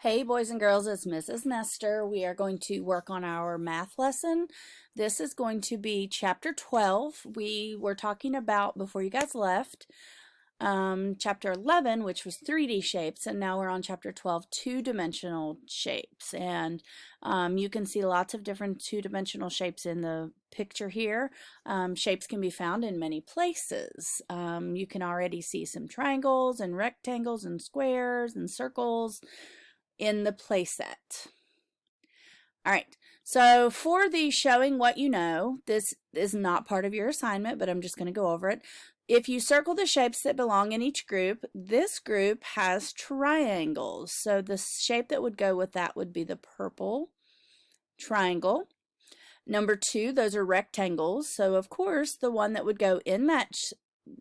Hey boys and girls, it's Mrs. Nestor. We are going to work on our math lesson. This is going to be chapter 12. We were talking about, before you guys left, chapter 11, which was 3D shapes, and now we're on chapter 12, two-dimensional shapes. And you can see lots of different two-dimensional shapes in the picture here. Shapes can be found in many places. You can already see some triangles and rectangles and squares and circles in the playset. All right, so for the showing what you know, this is not part of your assignment, but I'm just going to go over it. If you circle the shapes that belong in each group, this group has triangles. So the shape that would go with that would be the purple triangle. Number 2, those are rectangles. So of course, the one that would go in that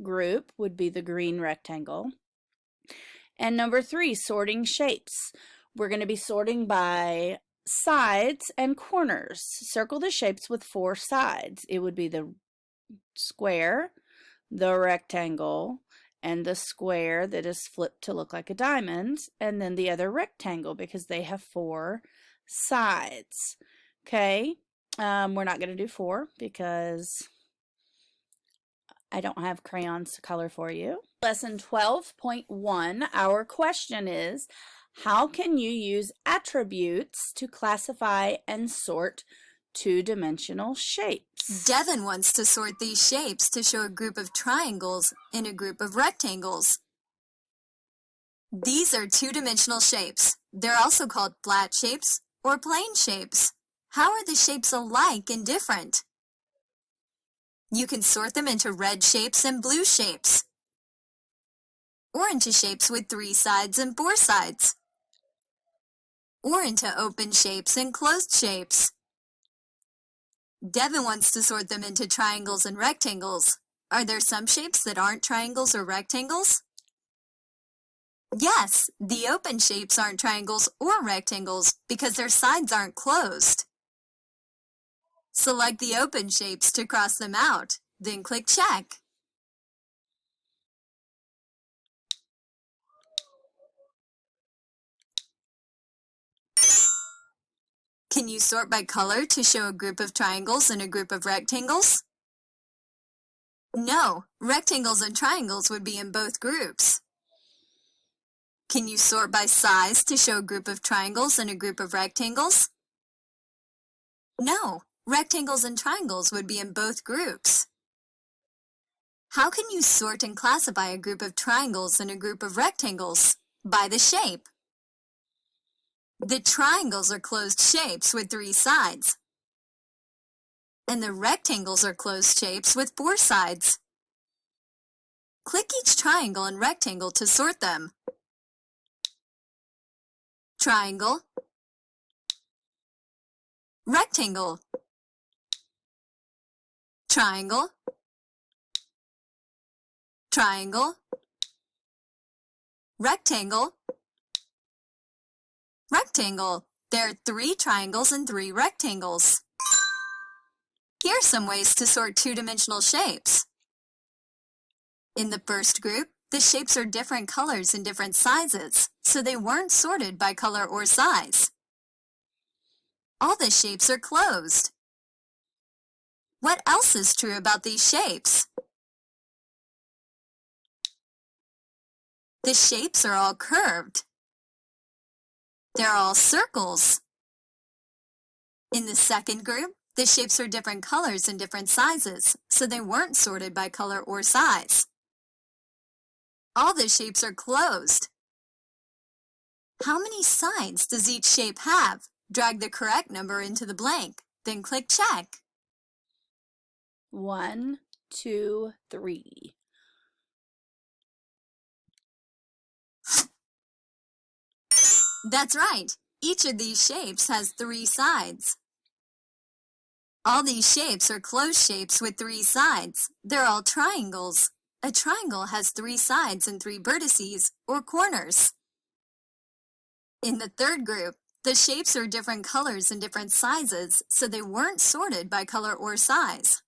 group would be the green rectangle. And number 3, sorting shapes. We're going to be sorting by sides and corners. Circle the shapes with 4 sides. It would be the square, the rectangle, and the square that is flipped to look like a diamond, and then the other rectangle because they have 4 sides. Okay, we're not going to do 4 because I don't have crayons to color for you. Lesson 12.1, our question is, how can you use attributes to classify and sort two-dimensional shapes? Devin wants to sort these shapes to show a group of triangles and a group of rectangles. These are two-dimensional shapes. They're also called flat shapes or plane shapes. How are the shapes alike and different? You can sort them into red shapes and blue shapes, or into shapes with 3 sides and 4 sides, or into open shapes and closed shapes. Devin wants to sort them into triangles and rectangles. Are there some shapes that aren't triangles or rectangles? Yes, the open shapes aren't triangles or rectangles because their sides aren't closed. Select the open shapes to cross them out, then click Check. Can you sort by color to show a group of triangles and a group of rectangles? No, rectangles and triangles would be in both groups. Can you sort by size to show a group of triangles and a group of rectangles? No, rectangles and triangles would be in both groups. How can you sort and classify a group of triangles and a group of rectangles? By the shape. The triangles are closed shapes with 3 sides, and the rectangles are closed shapes with 4 sides. Click each triangle and rectangle to sort them. Triangle, rectangle, triangle, triangle, rectangle, rectangle. There are 3 triangles and 3 rectangles. Here are some ways to sort two-dimensional shapes. In the first group, the shapes are different colors and different sizes, so they weren't sorted by color or size. All the shapes are closed. What else is true about these shapes? The shapes are all curved. They're all circles. In the second group, the shapes are different colors and different sizes, so they weren't sorted by color or size. All the shapes are closed. How many sides does each shape have? Drag the correct number into the blank, then click Check. 1, 2, 3. That's right. Each of these shapes has 3 sides. All these shapes are closed shapes with 3 sides. They're all triangles. A triangle has 3 sides and 3 vertices, or corners. In the third group, the shapes are different colors and different sizes, so they weren't sorted by color or size.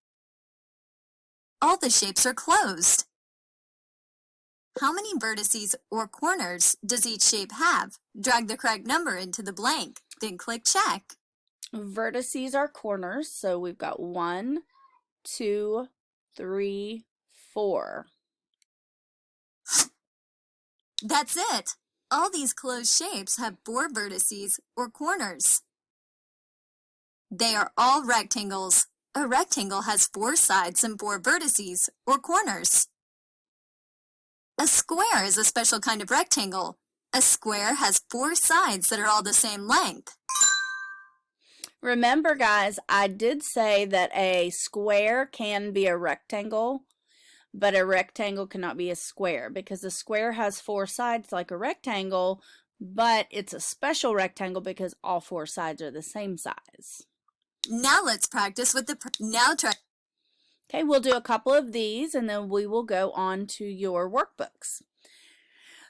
All the shapes are closed. How many vertices or corners does each shape have? Drag the correct number into the blank, then click check. Vertices are corners, so we've got 1, 2, 3, 4. That's it. All these closed shapes have 4 vertices or corners. They are all rectangles. A rectangle has 4 sides and 4 vertices or corners. A square is a special kind of rectangle. A square has 4 sides that are all the same length. Remember, guys, I did say that a square can be a rectangle, but a rectangle cannot be a square because a square has 4 sides like a rectangle, but it's a special rectangle because all 4 sides are the same size. Now let's practice with the Okay, we'll do a couple of these and then we will go on to your workbooks.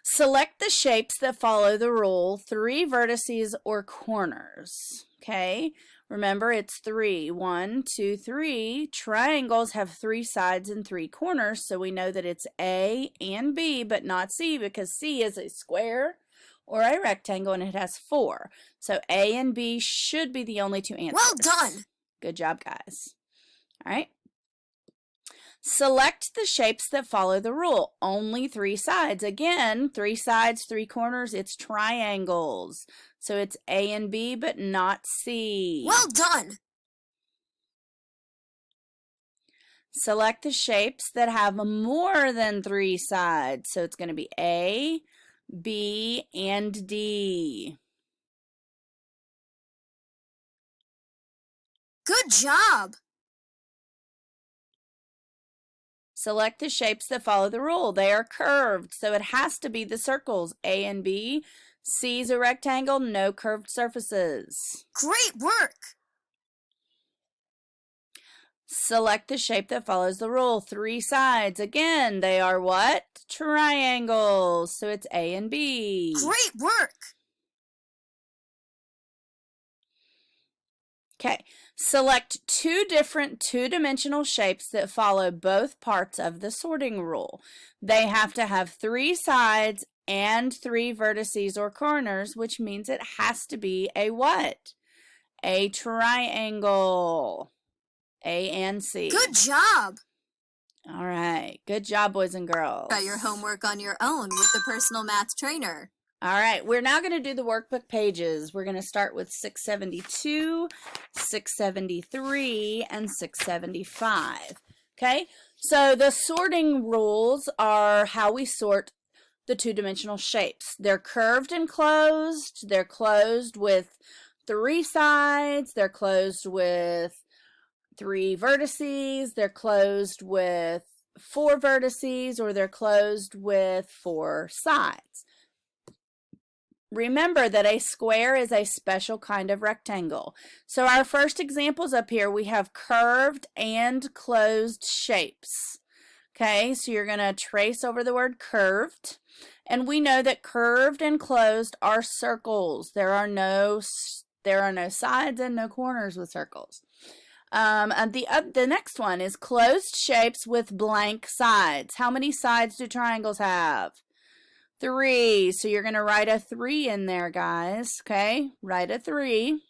Select the shapes that follow the rule 3 vertices or corners. Okay, remember it's 3. 1, 2, 3. Triangles have 3 sides and 3 corners, so we know that it's A and B, but not C because C is a square or a rectangle and it has 4. So A and B should be the only 2 answers. Well done! Good job, guys. All right. Select the shapes that follow the rule. Only 3 sides. Again, 3 sides, 3 corners. It's triangles. So it's A and B, but not C. Well done! Select the shapes that have more than 3 sides. So it's going to be A, B, and D. Good job! Select the shapes that follow the rule. They are curved, so it has to be the circles A and B. C is a rectangle, no curved surfaces. Great work! Select the shape that follows the rule. 3 sides. Again, they are what? Triangles. So it's A and B. Great work! Okay. Select 2 different 2-dimensional shapes that follow both parts of the sorting rule. They have to have 3 sides and 3 vertices or corners, which means it has to be a what? A triangle. A and C. Good job! All right. Good job, boys and girls. Try your homework on your own with the personal math trainer. All right. We're now going to do the workbook pages. We're going to start with 672, 673, and 675. Okay? So the sorting rules are how we sort the 2-dimensional shapes. They're curved and closed. They're closed with 3 sides. They're closed with 3 vertices, they're closed with 4 vertices, or they're closed with 4 sides. Remember that a square is a special kind of rectangle. So our first examples up here, we have curved and closed shapes. Okay, so you're going to trace over the word curved. And we know that curved and closed are circles. There are no sides and no corners with circles. And the next one is closed shapes with blank sides. How many sides do triangles have? 3. So you're going to write a 3 in there, guys. Okay, write a 3.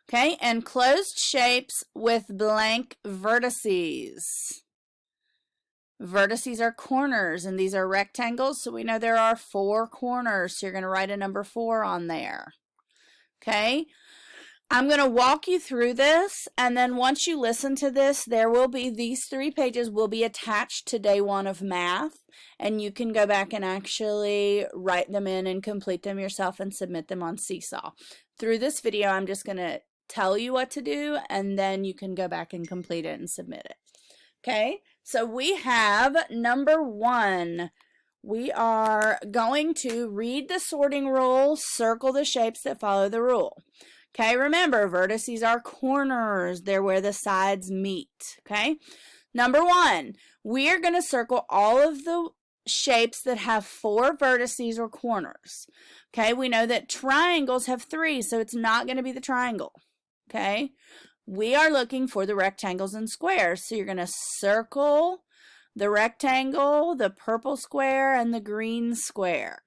Okay, and closed shapes with blank vertices. Vertices are corners, and these are rectangles, so we know there are 4 corners. So you're going to write a number 4 on there. Okay. I'm going to walk you through this, and then once you listen to this, there will be these 3 pages will be attached to day 1 of math, and you can go back and actually write them in and complete them yourself and submit them on Seesaw. Through this video, I'm just going to tell you what to do, and then you can go back and complete it and submit it. Okay, so we have number 1. We are going to read the sorting rule, circle the shapes that follow the rule. Okay, remember, vertices are corners. They're where the sides meet. Okay, number 1, we are going to circle all of the shapes that have 4 vertices or corners. Okay, we know that triangles have 3, so it's not going to be the triangle. Okay, we are looking for the rectangles and squares. So you're going to circle the rectangle, the purple square, and the green square.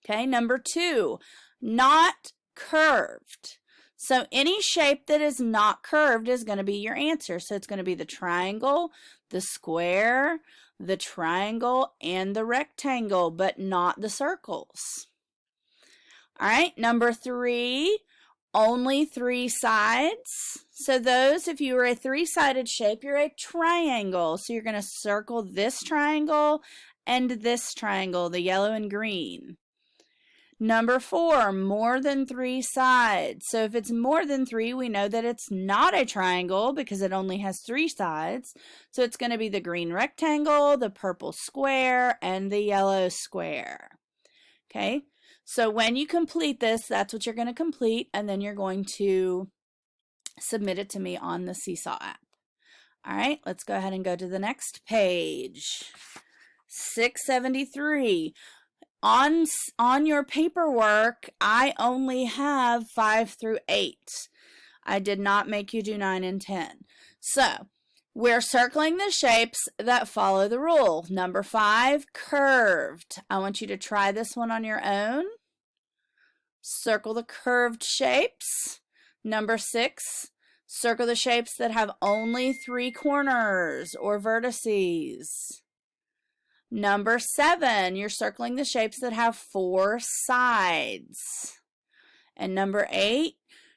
Okay, number 2, not curved. So any shape that is not curved is going to be your answer. So it's going to be the triangle, the square, the triangle, and the rectangle, but not the circles. All right, number 3, only 3 sides. So those, if you were a 3-sided shape, you're a triangle. So you're going to circle this triangle and this triangle, the yellow and green. Number 4, more than 3 sides. So if it's more than 3, we know that it's not a triangle because it only has 3 sides. So it's going to be the green rectangle, the purple square, and the yellow square. Okay, so when you complete this, that's what you're going to complete, and then you're going to submit it to me on the Seesaw app. All right, let's go ahead and go to the next page. 673. On your paperwork, I only have 5 through 8. I did not make you do 9 and 10. So we're circling the shapes that follow the rule. Number 5, curved. I want you to try this one on your own. Circle the curved shapes. Number 6, circle the shapes that have only 3 corners or vertices. Number 7, you're circling the shapes that have 4 sides. And number 8,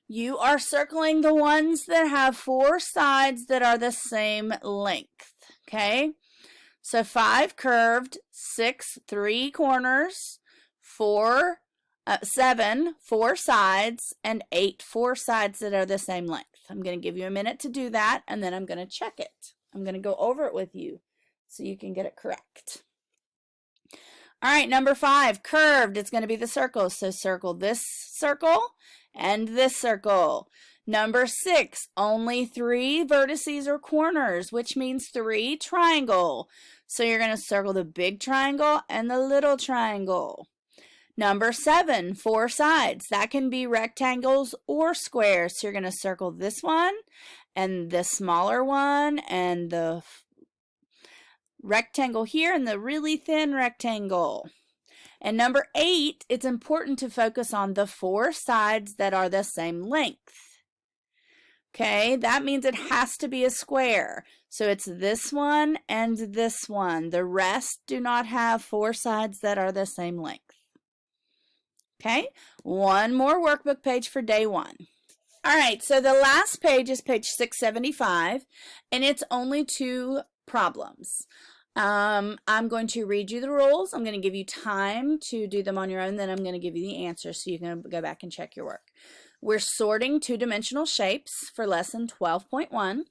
you are circling the ones that have 4 sides that are the same length. Okay? So 5 curved, 6 3 corners, 7 4 sides, and 8 4 sides that are the same length. I'm going to give you a minute to do that, and then I'm going to check it. I'm going to go over it with you so you can get it correct. All right, number 5, curved. It's going to be the circles. So circle this circle and this circle. Number 6, only 3 vertices or corners, which means 3 triangle. So you're going to circle the big triangle and the little triangle. Number 7, 4 sides. That can be rectangles or squares. So you're going to circle this one and the smaller one and the rectangle here and the really thin rectangle. And number 8, it's important to focus on the 4 sides that are the same length. Okay, that means it has to be a square. So it's this one and this one. The rest do not have 4 sides that are the same length. Okay, one more workbook page for day 1. All right, so the last page is page 675, and it's only 2 problems. I'm going to read you the rules. I'm going to give you time to do them on your own. Then I'm going to give you the answers so you can go back and check your work. We're sorting 2-dimensional shapes for lesson 12.1.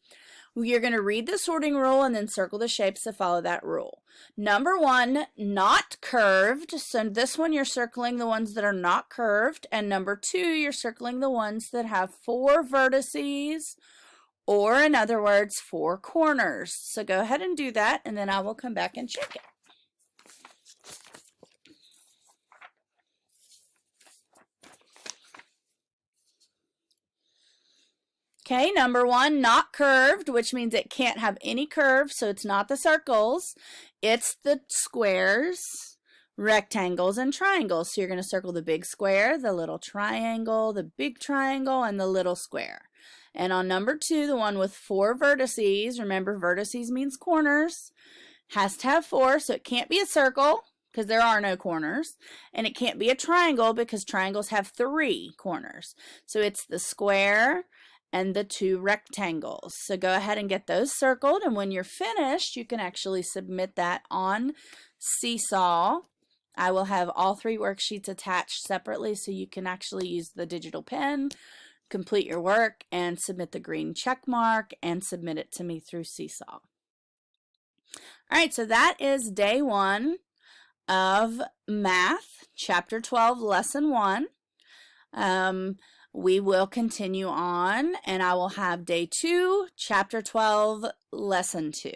You're going to read the sorting rule and then circle the shapes that follow that rule. Number 1, not curved. So this one you're circling the ones that are not curved. And number 2, you're circling the ones that have 4 vertices, or in other words, 4 corners. So go ahead and do that, and then I will come back and check it. Okay, number 1, not curved, which means it can't have any curves, so it's not the circles. It's the squares, rectangles, and triangles. So you're going to circle the big square, the little triangle, the big triangle, and the little square. And on number 2, the one with 4 vertices, remember vertices means corners, has to have 4, so it can't be a circle because there are no corners, and it can't be a triangle because triangles have 3 corners. So it's the square and the 2 rectangles. So go ahead and get those circled, and when you're finished, you can actually submit that on Seesaw. I will have all 3 worksheets attached separately so you can actually use the digital pen, complete your work, and submit the green check mark and submit it to me through Seesaw. All right, so that is day 1 of Math, Chapter 12, Lesson 1. We will continue on, and I will have day 2, Chapter 12, Lesson 2.